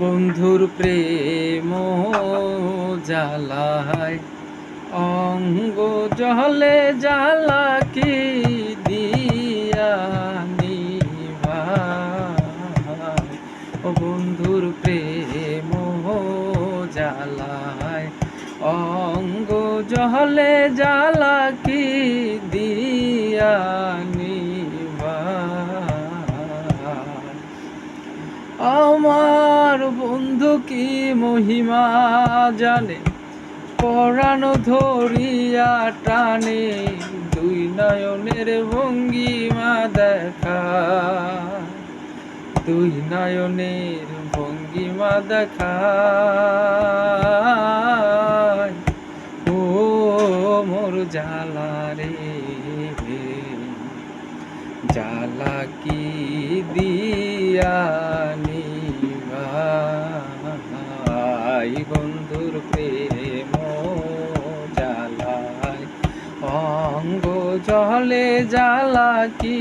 বন্ধুর প্রেম জ্বালায় অঙ্গ জলে জ্বালা কি দিয়া নিভায়। ও বন্ধুর প্রেম জ্বালায় অঙ্গ জলে জ্বালা কি দিয়া নিভায়। আমার বন্ধু কি মহিমা জানে, পরাণ ধরিয়া টানে, দুই নয়নের ভঙ্গিমা দেখা, দুই নয়নের ভঙ্গিমা দেখা। ও মোর জ্বালা রে, জ্বালা কি দিয়া নিভাই। বন্ধুর প্রেম জ্বালায় অঙ্গ জলে জ্বালা কি